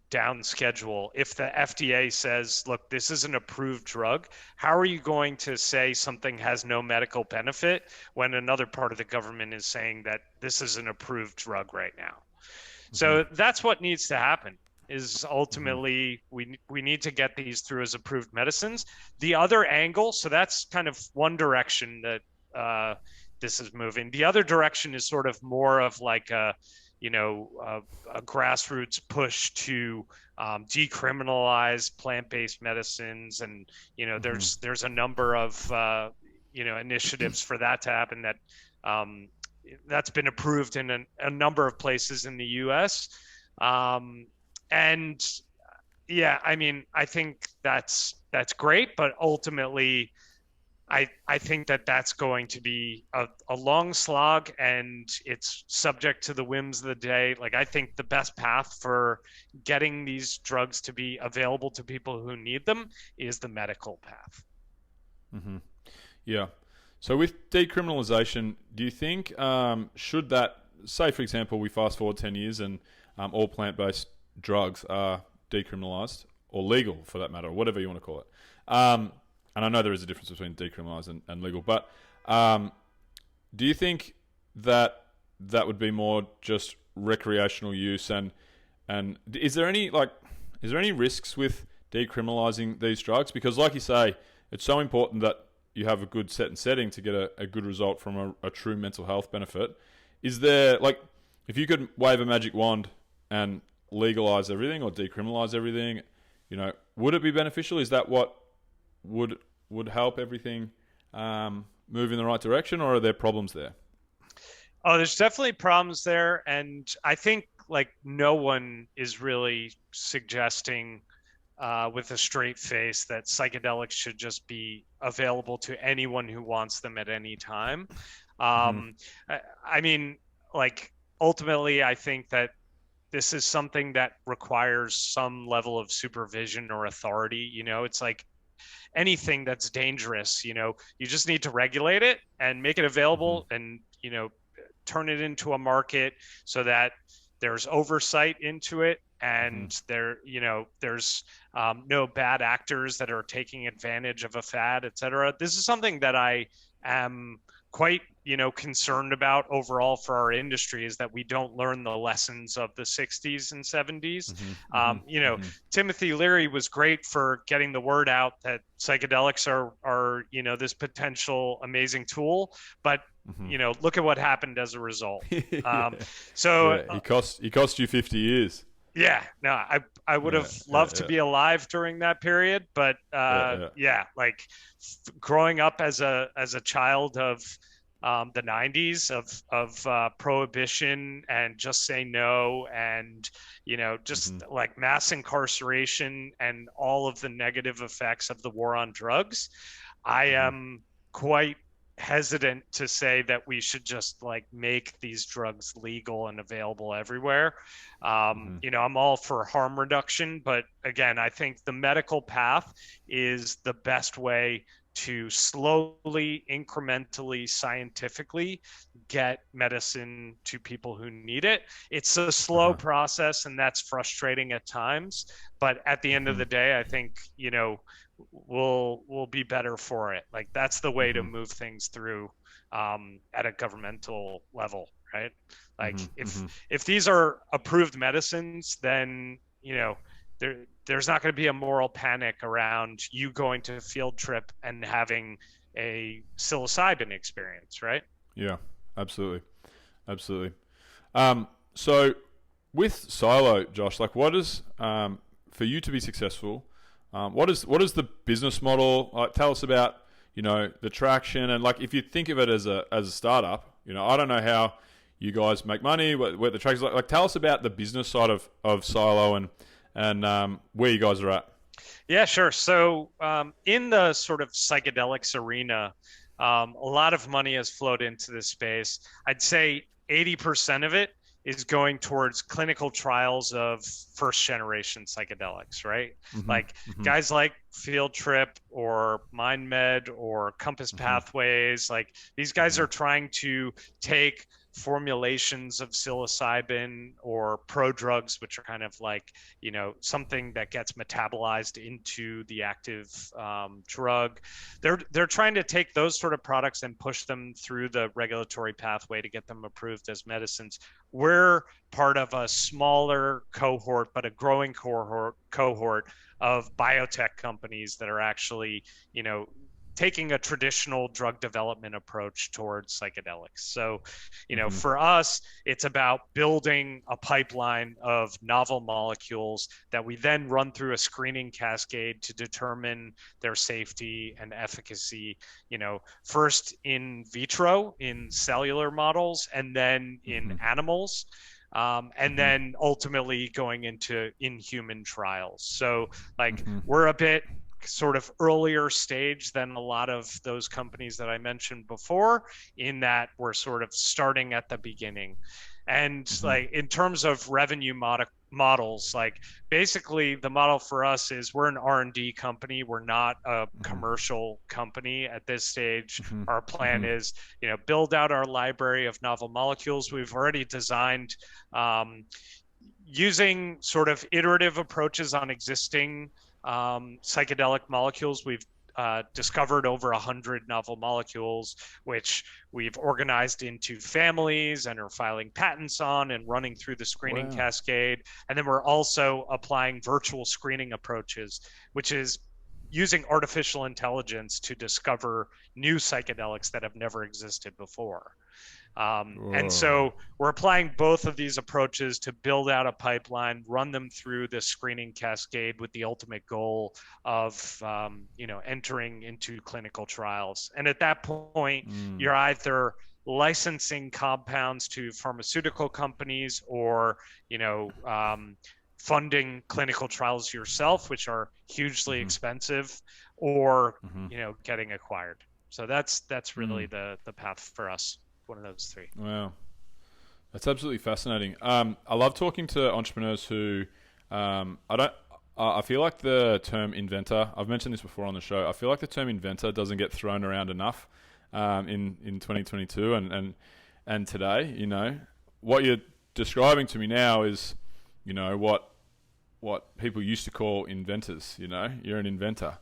down schedule. If the FDA says, look, this is an approved drug, how are you going to say something has no medical benefit when another part of the government is saying that this is an approved drug right now? So that's what needs to happen, is ultimately we need to get these through as approved medicines. The other angle, so that's kind of one direction that this is moving. The other direction is sort of more of like a grassroots push to decriminalize plant-based medicines, and there's a number of initiatives for that to happen. That's been approved in a number of places in the U.S. And yeah, I mean, I think that's great, but ultimately, I think that's going to be a long slog, and it's subject to the whims of the day. I think the best path for getting these drugs to be available to people who need them is the medical path. Yeah. So with decriminalization, do you think should that, say for example, we fast forward 10 years and all plant-based drugs are decriminalized, or legal for that matter, or whatever you want to call it? And I know there is a difference between decriminalised and legal, but do you think that would be more just recreational use? And is there any risks with decriminalising these drugs? Because like you say, it's so important that you have a good set and setting to get a good result from a true mental health benefit. Is there, if you could wave a magic wand and legalise everything or decriminalise everything, would it be beneficial? Is that what would help everything move in the right direction, or are there problems there? Oh, there's definitely problems there, and I think no one is really suggesting with a straight face that psychedelics should just be available to anyone who wants them at any time. I mean, ultimately, I think that this is something that requires some level of supervision or authority. It's like anything that's dangerous, you just need to regulate it and make it available and, turn it into a market so that there's oversight into it, and there's no bad actors that are taking advantage of a fad, etc. This is something that I am quite concerned about overall for our industry, is that we don't learn the lessons of the 60s and 70s. Timothy Leary was great for getting the word out that psychedelics are this potential amazing tool, but look at what happened as a result. He cost you 50 years. Yeah, no, I would have loved to be alive during that period, but growing up as a child of the 90s of prohibition and just say no, and mass incarceration and all of the negative effects of the war on drugs, I am quite hesitant to say that we should just like make these drugs legal and available everywhere. You know, I'm all for harm reduction, but again, I think the medical path is the best way to slowly, incrementally, scientifically get medicine to people who need it. It's a slow process, and that's frustrating at times. But at the end of the day, I think, you know, we'll be better for it. Like that's the way to move things through at a governmental level, right? Like if these are approved medicines, then, you know, there's not going to be a moral panic around you going to a field trip and having a psilocybin experience, right? Yeah, absolutely. So with Psylo, Josh, like what is for you to be successful? What is the business model? Like, tell us about, you know, the traction, and like if you think of it as a startup, you know, I don't know how you guys make money, what the track's like. Like, tell us about the business side of Psylo and where you guys are at. Yeah, sure. So in the sort of psychedelics arena, a lot of money has flowed into this space. I'd say 80% of it is going towards clinical trials of first generation psychedelics, right? Like guys like Field Trip or MindMed or Compass Pathways, like these guys are trying to take formulations of psilocybin or prodrugs, which are kind of like, you know, something that gets metabolized into the active drug. They're trying to take those sort of products and push them through the regulatory pathway to get them approved as medicines. We're part of a smaller cohort, but a growing cohort of biotech companies that are actually, you know, taking a traditional drug development approach towards psychedelics. So, you know, for us, it's about building a pipeline of novel molecules that we then run through a screening cascade to determine their safety and efficacy, you know, first in vitro in cellular models and then in animals. And then ultimately going into in-human trials. So like we're a bit sort of earlier stage than a lot of those companies that I mentioned before, in that we're sort of starting at the beginning. And like in terms of revenue models, like basically the model for us is we're an R&D company. We're not a commercial company at this stage. Our plan is, you know, build out our library of novel molecules. We've already designed using sort of iterative approaches on existing psychedelic molecules. We've discovered over 100 novel molecules, which we've organized into families and are filing patents on and running through the screening cascade. And then we're also applying virtual screening approaches, which is using artificial intelligence to discover new psychedelics that have never existed before. And so we're applying both of these approaches to build out a pipeline, run them through this screening cascade with the ultimate goal of, you know, entering into clinical trials. And at that point, you're either licensing compounds to pharmaceutical companies or, you know, funding clinical trials yourself, which are hugely expensive, or, you know, getting acquired. So that's really the path for us. One of those three. Wow, that's absolutely fascinating. I love talking to entrepreneurs who I feel like the term inventor, I've mentioned this before on the show, I feel like the term inventor doesn't get thrown around enough in 2022 and today. You know, what you're describing to me now is, you know, what people used to call inventors. You know, you're an inventor,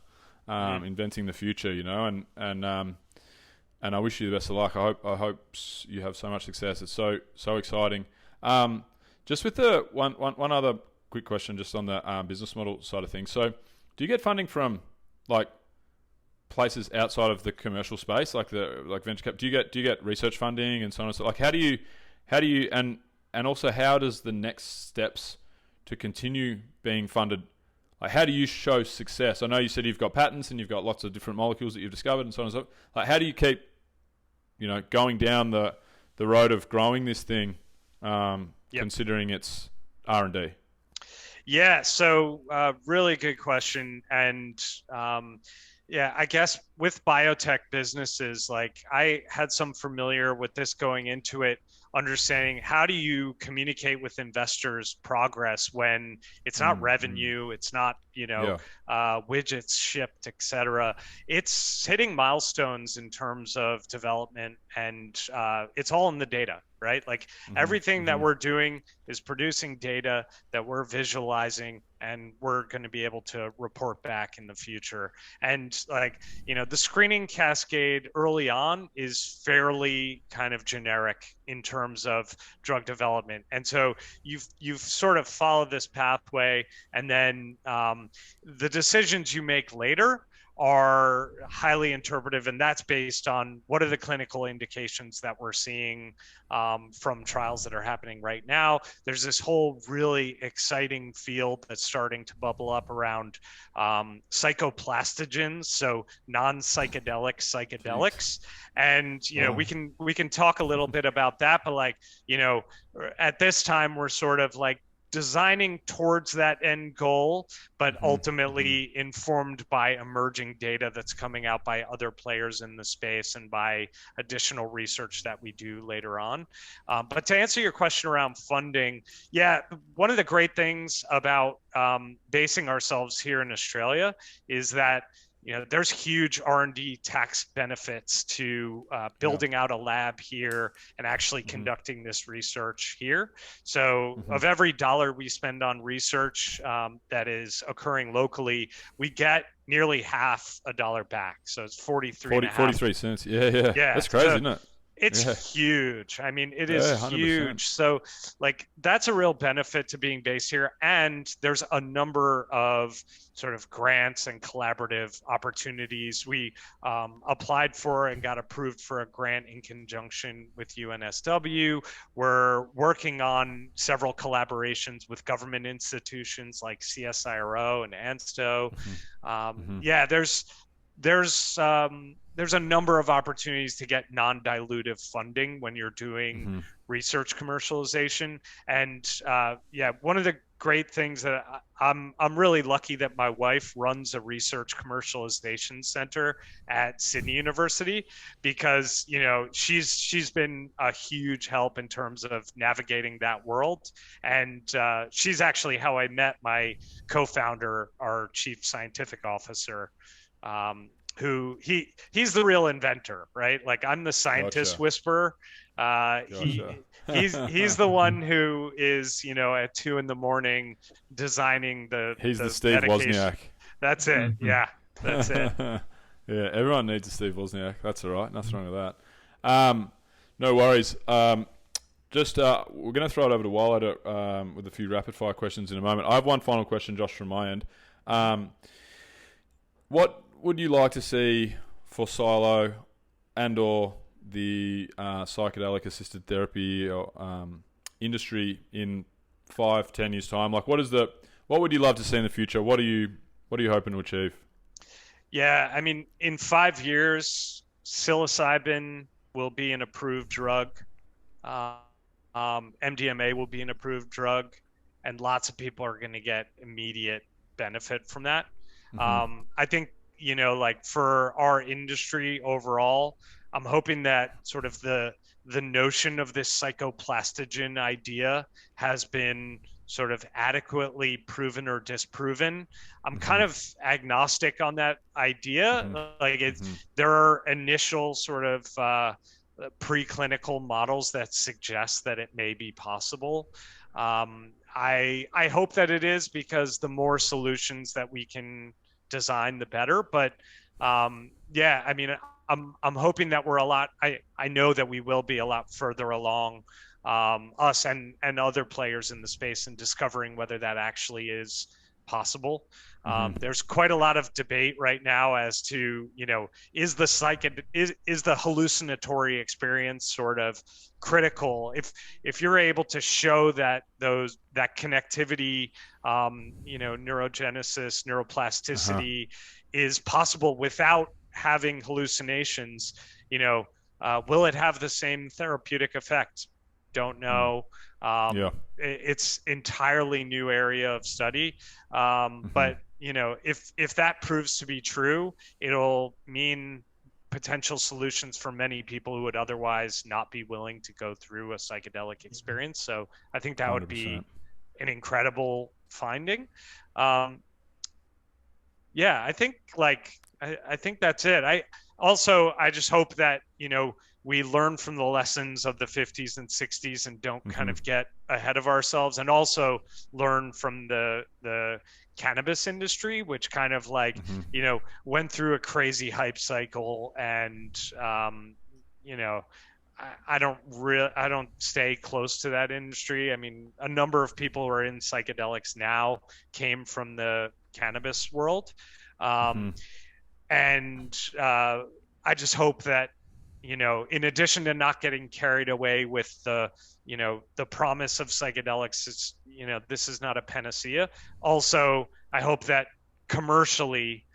inventing the future, you know, and I wish you the best of luck. I hope you have so much success. It's so exciting. Just with the one other quick question, just on the business model side of things. So, do you get funding from like places outside of the commercial space, like venture cap? Do you get research funding and so on and so? Like, how do you and also how does the next steps to continue being funded? Like, how do you show success? I know you said you've got patents and you've got lots of different molecules that you've discovered and so on and so. Like, how do you keep, you know, going down the road of growing this thing, considering its R&D? Yeah, so really good question. And Yeah, I guess with biotech businesses, like I had some familiar with this going into it, understanding how do you communicate with investors progress when it's not revenue, it's not, Yeah. widgets shipped, etc. It's hitting milestones in terms of development, and it's all in the data, right? Like everything that we're doing is producing data that we're visualizing, and we're going to be able to report back in the future. And like, the screening cascade early on is fairly kind of generic in terms of drug development. And so you've sort of followed this pathway, and then the decisions you make later are highly interpretive, and that's based on what are the clinical indications that we're seeing from trials that are happening right now. There's this whole really exciting field that's starting to bubble up around psychoplastogens, so non-psychedelic psychedelics. And we can talk a little bit about that, but like, at this time we're sort of like designing towards that end goal, but ultimately informed by emerging data that's coming out by other players in the space and by additional research that we do later on. But to answer your question around funding, yeah, one of the great things about basing ourselves here in Australia is that there's huge R&D tax benefits to building out a lab here and actually conducting this research here. So of every dollar we spend on research that is occurring locally, we get nearly half a dollar back. So it's 43 cents. Yeah. That's crazy, isn't it? It's huge. I mean, it is 100%. huge. So like, that's a real benefit to being based here. And there's a number of sort of grants and collaborative opportunities. We applied for and got approved for a grant in conjunction with UNSW. We're working on several collaborations with government institutions like CSIRO and ANSTO. Yeah, there's a number of opportunities to get non-dilutive funding when you're doing research commercialization. And one of the great things that I'm really lucky that my wife runs a research commercialization center at Sydney University, because she's been a huge help in terms of navigating that world. And she's actually how I met my co-founder, our chief scientific officer, who he's the real inventor, right? Like, I'm the scientist whisperer. He's the one who is, at 2 a.m. designing he's the Steve medication. Wozniak. That's it. Yeah, that's it. Yeah, everyone needs a Steve Wozniak. That's all right. Nothing wrong with that. No worries. Just we're going to throw it over to Walid with a few rapid fire questions in a moment. I have one final question, Josh, from my end. What would you like to see for Psylo and or the psychedelic assisted therapy or, industry in 5-10 years time? Like, what would you love to see in the future? What are you hoping to achieve? Yeah, I mean, in 5 years, psilocybin will be an approved drug. MDMA will be an approved drug, and lots of people are going to get immediate benefit from that. I think, like, for our industry overall, I'm hoping that sort of the notion of this psychoplastogen idea has been sort of adequately proven or disproven. I'm kind of agnostic on that idea. Like, there are initial sort of preclinical models that suggest that it may be possible. I hope that it is, because the more solutions that we can design, the better. But yeah, I mean, I'm hoping that we're I know that we will be a lot further along, us and other players in the space, in discovering whether that actually is possible. There's quite a lot of debate right now as to, is the hallucinatory experience sort of critical? If you're able to show that that connectivity, neurogenesis, neuroplasticity is possible without having hallucinations, will it have the same therapeutic effect? Don't know. It's entirely new area of study. But if that proves to be true, it'll mean potential solutions for many people who would otherwise not be willing to go through a psychedelic experience. So I think that would be 100%. an incredible finding. Yeah, I think I think that's it. I just hope that, we learn from the lessons of the 50s and 60s and don't kind of get ahead of ourselves, and also learn from the cannabis industry, which kind of went through a crazy hype cycle. And I don't stay close to that industry. I mean, a number of people who are in psychedelics now came from the cannabis world. And I just hope that, in addition to not getting carried away with the promise of psychedelics, it's, this is not a panacea. Also, I hope that commercially,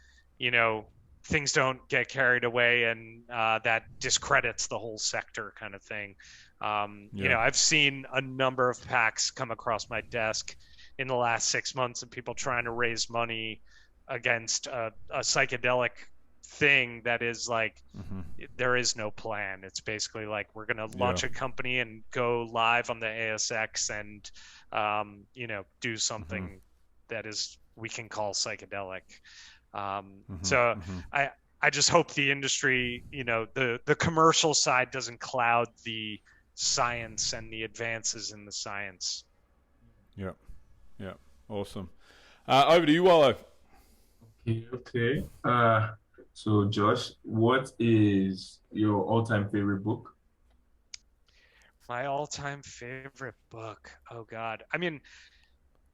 things don't get carried away and that discredits the whole sector, kind of thing. I've seen a number of packs come across my desk in the last 6 months of people trying to raise money against a psychedelic thing that is there is no plan. It's basically like, we're going to launch a company and go live on the ASX and do something that is, we can call psychedelic. So I just hope the industry, the commercial side doesn't cloud the science and the advances in the science. Yeah. Awesome. Over to you, Wallo. Okay. So Josh, what is your all-time favorite book? My all-time favorite book. Oh God. I mean,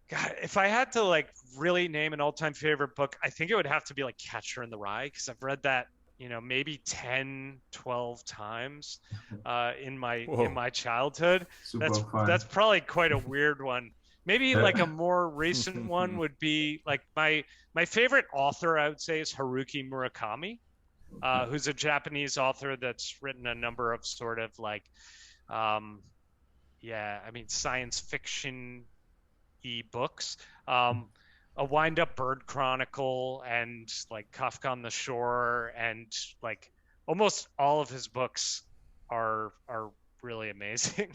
God, if I had to really name an all-time favorite book, I think it would have to be Catcher in the Rye, because I've read that, maybe 10, 12 times in my childhood. Super fun. That's probably quite a weird one. Maybe a more recent one would be my favorite author, I would say, is Haruki Murakami, who's a Japanese author that's written a number of sort of science fiction books. A Wind-Up Bird Chronicle and Kafka on the Shore, and almost all of his books are really amazing.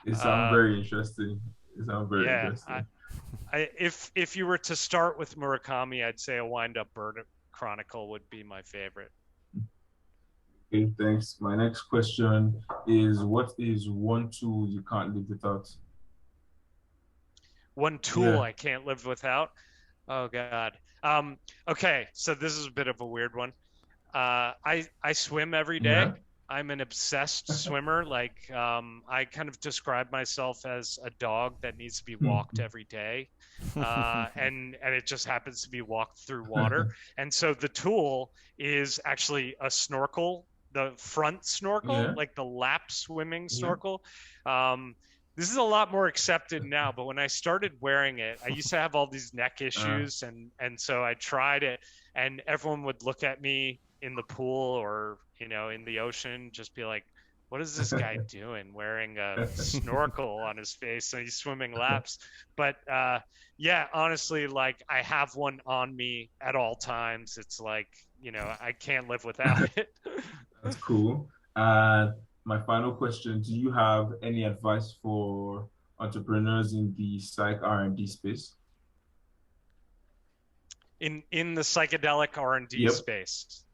It sounds very interesting. Interesting. If you were to start with Murakami, I'd say A Wind-Up Bird Chronicle would be my favorite. Okay, thanks. My next question is, what is one tool you can't live without? One tool I can't live without? Oh God. Okay, so this is a bit of a weird one. I swim every day. Yeah. I'm an obsessed swimmer. I kind of describe myself as a dog that needs to be walked every day. And it just happens to be walked through water. And so the tool is actually a snorkel, the front snorkel, the lap swimming snorkel. This is a lot more accepted now, but when I started wearing it, I used to have all these neck issues, and so I tried it, and everyone would look at me in the pool or in the ocean, just be like, what is this guy doing wearing a snorkel on his face and he's swimming laps? But honestly, I have one on me at all times. It's I can't live without it. That's cool. My final question, do you have any advice for entrepreneurs in the psych R&D space? In the psychedelic R&D space?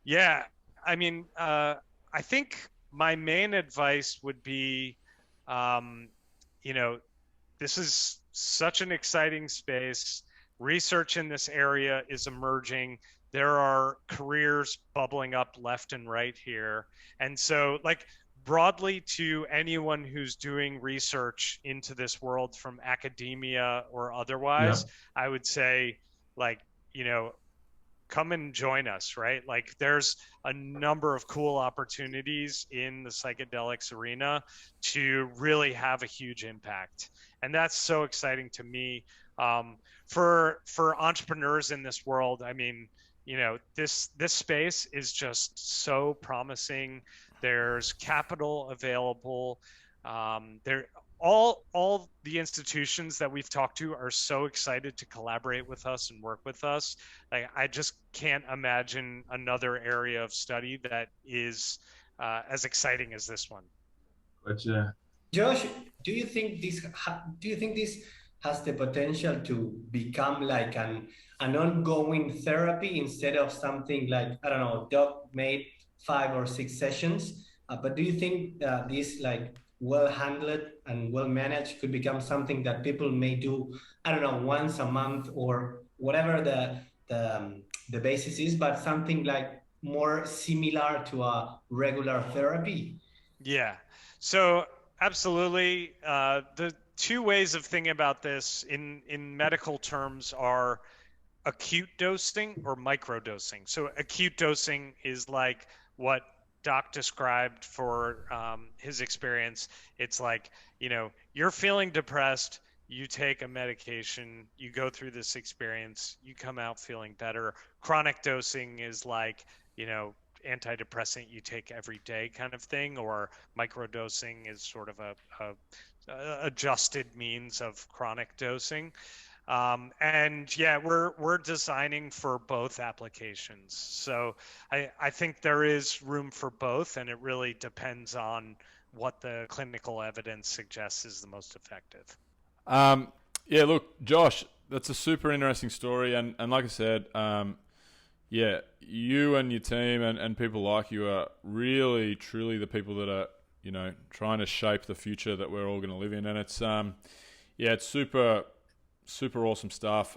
Yeah, I mean, I think my main advice would be, this is such an exciting space. Research in this area is emerging. There are careers bubbling up left and right here. And so broadly, to anyone who's doing research into this world from academia or otherwise, I would say come and join us, right? There's a number of cool opportunities in the psychedelics arena to really have a huge impact. And that's so exciting to me. For entrepreneurs in this world, I mean, this space is just so promising. There's capital available. all the institutions that we've talked to are so excited to collaborate with us and work with us. I just can't imagine another area of study that is as exciting as this one. Gotcha. Josh, do you think this has the potential to become like an ongoing therapy instead of something like, I don't know, doc made 5 or 6 sessions? But do you think this like well handled and well managed could become something that people may do, I don't know, once a month or whatever the basis is, but something like more similar to a regular therapy? Yeah. So absolutely. The two ways of thinking about this in medical terms are acute dosing or microdosing. So acute dosing is like what Doc described for his experience. It's like, you're feeling depressed, you take a medication, you go through this experience, you come out feeling better. Chronic dosing is like, antidepressant you take every day kind of thing, or microdosing is sort of a adjusted means of chronic dosing. And yeah, we're designing for both applications. So I think there is room for both, and it really depends on what the clinical evidence suggests is the most effective. Yeah, look, Josh, that's a super interesting story, and like I said, yeah, you and your team and people like you are really, truly the people that are, trying to shape the future that we're all going to live in, and it's it's super, super awesome stuff.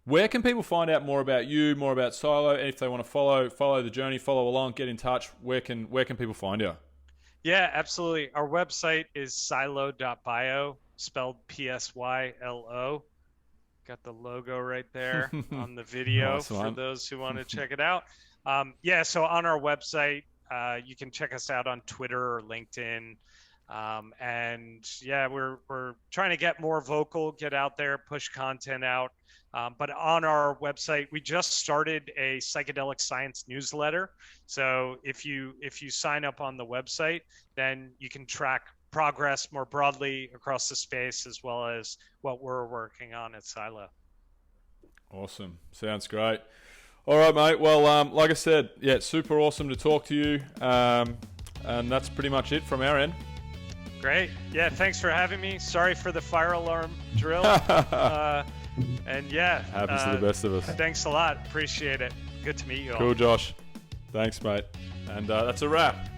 Where can people find out more about you, more about Psylo, and if they want to follow the journey, follow along, get in touch? Where can people find you? Yeah, absolutely. Our website is psylo.bio, spelled Psylo. Got the logo right there on the video Nice for one. those who want to check it out. So on our website, you can check us out on Twitter or LinkedIn. And yeah, we're trying to get more vocal, get out there, push content out. But on our website, we just started a psychedelic science newsletter. So if you sign up on the website, then you can track progress more broadly across the space, as well as what we're working on at Psylo. Awesome. Sounds great. All right, mate. Well, like I said, yeah, super awesome to talk to you. And that's pretty much it from our end. Great. Yeah, thanks for having me. Sorry for the fire alarm drill. And yeah. Happens to the best of us. Thanks a lot. Appreciate it. Good to meet you all. Cool, Josh. Thanks, mate. And that's a wrap.